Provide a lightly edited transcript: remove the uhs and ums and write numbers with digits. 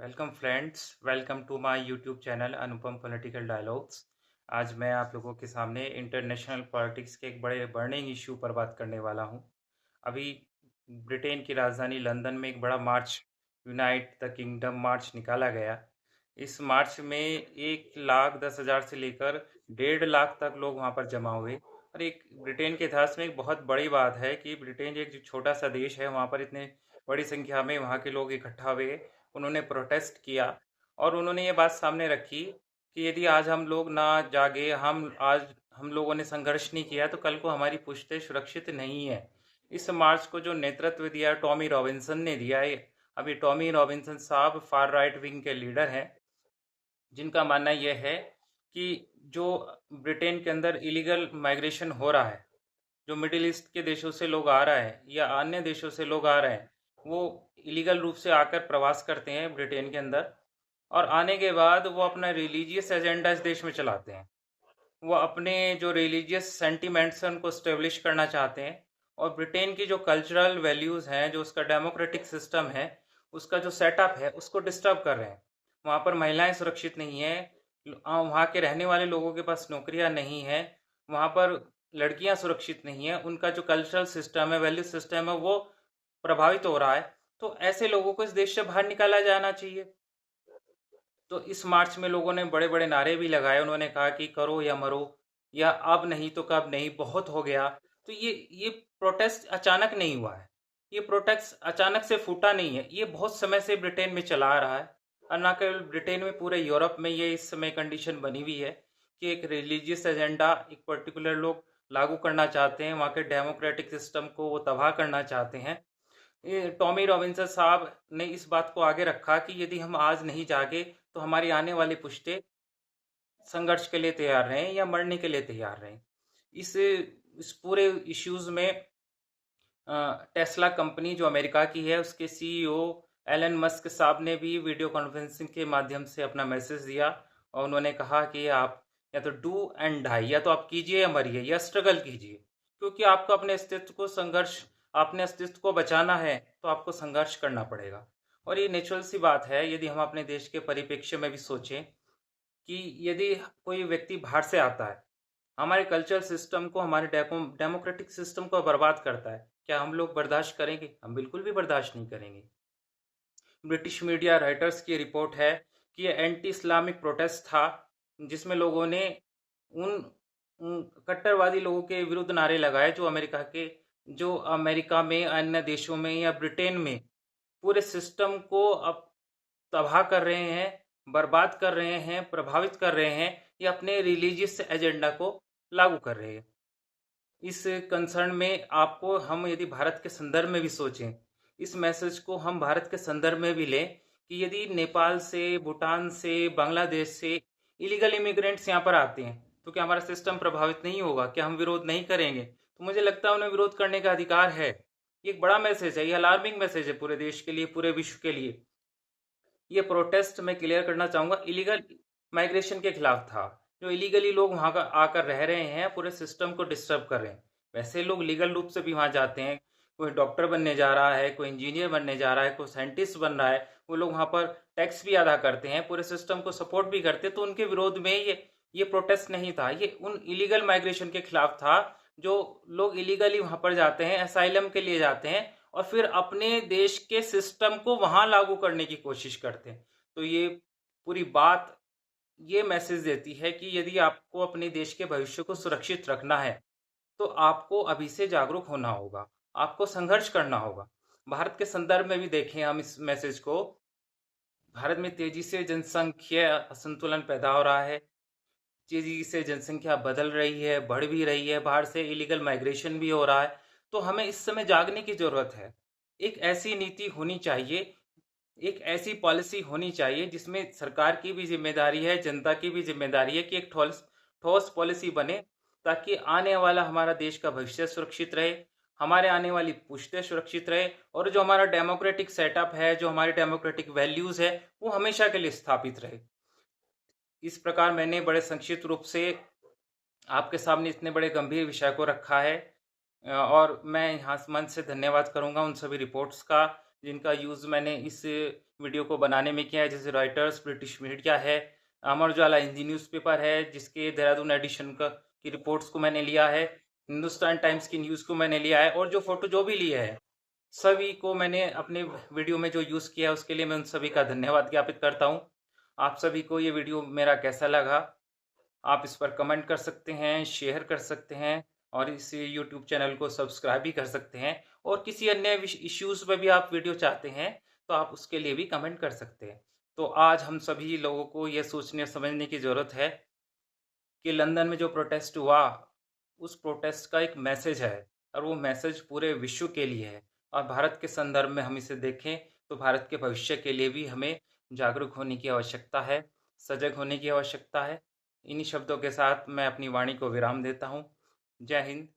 Welcome friends, welcome to my YouTube channel Anupam political dialogues. आज मैं आप लोगों के सामने इंटरनेशनल पॉलिटिक्स के एक बड़े बर्निंग इशू पर बात करने वाला हूं। अभी ब्रिटेन की राजधानी लंदन में एक बड़ा मार्च, यूनाइट द किंगडम मार्च निकाला गया। इस मार्च में 1,10,000 से लेकर 1,50,000 तक लोग वहां पर जमा हुए। और एक ब्रिटेन के इतिहास में एक बहुत बड़ी बात है कि ब्रिटेन एक जो छोटा सा देश है, वहां पर इतने बड़ी संख्या में वहां के लोग इकट्ठा हुए। उन्होंने प्रोटेस्ट किया और उन्होंने ये बात सामने रखी कि यदि आज हम लोग ना जागे, हम लोगों ने संघर्ष नहीं किया, तो कल को हमारी पुश्तें सुरक्षित नहीं है। इस मार्च को जो नेतृत्व दिया टॉमी रॉबिन्सन ने दिया है। अभी टॉमी रॉबिन्सन साहब फार राइट विंग के लीडर हैं, जिनका मानना यह है कि जो ब्रिटेन के अंदर इलीगल माइग्रेशन हो रहा है, जो मिडिल ईस्ट के देशों से लोग आ रहा है या अन्य देशों से लोग आ रहे हैं, वो इलीगल रूप से आकर प्रवास करते हैं ब्रिटेन के अंदर। और आने के बाद वो अपना रिलीजियस एजेंडा इस देश में चलाते हैं। वो अपने जो रिलीजियस सेंटिमेंट्स हैं उनको स्टेब्लिश करना चाहते हैं। और ब्रिटेन की जो कल्चरल वैल्यूज़ हैं, जो उसका डेमोक्रेटिक सिस्टम है, उसका जो सेटअप है, उसको डिस्टर्ब कर रहे हैं। वहाँ पर महिलाएं सुरक्षित नहीं हैं, वहाँ के रहने वाले लोगों के पास नौकरियाँ नहीं हैं, वहाँ पर लड़कियाँ सुरक्षित नहीं हैं, उनका जो कल्चरल सिस्टम है, वैल्यू सिस्टम है, वो प्रभावित हो रहा है। तो ऐसे लोगों को इस देश से बाहर निकाला जाना चाहिए। तो इस मार्च में लोगों ने बड़े बड़े नारे भी लगाए। उन्होंने कहा कि करो या मरो, या अब नहीं तो कब नहीं, बहुत हो गया। तो ये प्रोटेस्ट अचानक नहीं हुआ है, ये प्रोटेस्ट अचानक से फूटा नहीं है, ये बहुत समय से ब्रिटेन में चला आ रहा है। और ना केवल ब्रिटेन में, पूरे यूरोप में ये इस समय कंडीशन बनी हुई है कि एक रिलीजियस एजेंडा एक पर्टिकुलर लोग लागू करना चाहते हैं, वहाँ के डेमोक्रेटिक सिस्टम को वो तबाह करना चाहते हैं। ये टॉमी रॉबिन्सन साहब ने इस बात को आगे रखा कि यदि हम आज नहीं जागे, तो हमारी आने वाली पुश्तें संघर्ष के लिए तैयार रहें या मरने के लिए तैयार रहें। इस पूरे इश्यूज में टेस्ला कंपनी जो अमेरिका की है, उसके सीईओ एलन मस्क साहब ने भी वीडियो कॉन्फ्रेंसिंग के माध्यम से अपना मैसेज दिया। और उन्होंने कहा कि आप या तो डू एंड डाई, या तो आप कीजिए या मरिए या स्ट्रगल कीजिए, क्योंकि आपको अपने अस्तित्व को संघर्ष अपने अस्तित्व को बचाना है, तो आपको संघर्ष करना पड़ेगा। और ये नेचुरल सी बात है। यदि हम अपने देश के परिप्रेक्ष्य में भी सोचें कि यदि कोई व्यक्ति बाहर से आता है, हमारे कल्चरल सिस्टम को, हमारे डेमोक्रेटिक सिस्टम को बर्बाद करता है, क्या हम लोग बर्दाश्त करेंगे? हम बिल्कुल भी बर्दाश्त नहीं करेंगे। ब्रिटिश मीडिया राइटर्स की रिपोर्ट है कि ये एंटी इस्लामिक प्रोटेस्ट था, जिसमें लोगों ने उन कट्टरवादी लोगों के विरुद्ध नारे लगाए जो अमेरिका में, अन्य देशों में या ब्रिटेन में पूरे सिस्टम को अब तबाह कर रहे हैं, बर्बाद कर रहे हैं, प्रभावित कर रहे हैं, या अपने रिलीजियस एजेंडा को लागू कर रहे हैं। इस कंसर्न में आपको, हम यदि भारत के संदर्भ में भी सोचें, इस मैसेज को हम भारत के संदर्भ में भी लें कि यदि नेपाल से, भूटान से, बांग्लादेश से इलीगल इमिग्रेंट्स यहाँ पर आते हैं, तो क्या हमारा सिस्टम प्रभावित नहीं होगा? क्या हम विरोध नहीं करेंगे? तो मुझे लगता है उन्हें विरोध करने का अधिकार है। ये एक बड़ा मैसेज है, ये अलार्मिंग मैसेज है पूरे देश के लिए, पूरे विश्व के लिए। ये प्रोटेस्ट मैं क्लियर करना चाहूँगा, इलीगल माइग्रेशन के खिलाफ था। जो इलीगली लोग वहाँ का आकर रह रहे हैं, पूरे सिस्टम को डिस्टर्ब कर रहे हैं। वैसे लोग लीगल रूप से भी वहाँ जाते हैं, कोई डॉक्टर बनने जा रहा है, कोई इंजीनियर बनने जा रहा है, कोई साइंटिस्ट बन रहा है, वो लोग वहाँ पर टैक्स भी अदा करते हैं, पूरे सिस्टम को सपोर्ट भी करते हैं। तो उनके विरोध में ये प्रोटेस्ट नहीं था, ये उन इलीगल माइग्रेशन के खिलाफ था। जो लोग इलीगली वहाँ पर जाते हैं, असाइलम के लिए जाते हैं, और फिर अपने देश के सिस्टम को वहां लागू करने की कोशिश करते हैं। तो ये पूरी बात ये मैसेज देती है कि यदि आपको अपने देश के भविष्य को सुरक्षित रखना है, तो आपको अभी से जागरूक होना होगा, आपको संघर्ष करना होगा। भारत के संदर्भ में भी देखें हम इस मैसेज को। भारत में तेजी से जनसंख्या असंतुलन पैदा हो रहा है, तेजी से जनसंख्या बदल रही है, बढ़ भी रही है, बाहर से इलीगल माइग्रेशन भी हो रहा है। तो हमें इस समय जागने की जरूरत है। एक ऐसी नीति होनी चाहिए, एक ऐसी पॉलिसी होनी चाहिए जिसमें सरकार की भी जिम्मेदारी है, जनता की भी जिम्मेदारी है कि एक ठोस ठोस पॉलिसी बने, ताकि आने वाला हमारा देश का भविष्य सुरक्षित रहे, हमारे आने वाली पुश्तें सुरक्षित रहे, और जो हमारा डेमोक्रेटिक सेटअप है, जो हमारी डेमोक्रेटिक वैल्यूज है, वो हमेशा के लिए स्थापित रहे। इस प्रकार मैंने बड़े संक्षिप्त रूप से आपके सामने इतने बड़े गंभीर विषय को रखा है। और मैं यहाँ मन से धन्यवाद करूँगा उन सभी रिपोर्ट्स का जिनका यूज़ मैंने इस वीडियो को बनाने में किया है, जैसे रॉयटर्स, ब्रिटिश मीडिया है, अमर उजाला हिंदी न्यूज़पेपर है, जिसके देहरादून एडिशन का की रिपोर्ट्स को मैंने लिया है, हिंदुस्तान टाइम्स की न्यूज़ को मैंने लिया है, और जो फ़ोटो जो भी लिए हैं, सभी को मैंने अपने वीडियो में जो यूज़ किया है, उसके लिए मैं उन सभी का धन्यवाद ज्ञापित करता हूँ। आप सभी को ये वीडियो मेरा कैसा लगा? आप इस पर कमेंट कर सकते हैं, शेयर कर सकते हैं, और इस यूट्यूब चैनल को सब्सक्राइब भी कर सकते हैं, और किसी अन्य इश्यूज़ पे भी आप वीडियो चाहते हैं, तो आप उसके लिए भी कमेंट कर सकते हैं। तो आज हम सभी लोगों को ये सोचने समझने की ज़रूरत है कि लंदन में जो प्रोटेस्ट हुआ, उस प्रोटेस्ट का एक मैसेज है, और वो मैसेज पूरे विश्व के लिए है, और भारत के संदर्भ में हम इसे देखें तो भारत के भविष्य के लिए भी हमें जागरूक होने की आवश्यकता है, सजग होने की आवश्यकता है। इन्हीं शब्दों के साथ मैं अपनी वाणी को विराम देता हूँ। जय हिंद।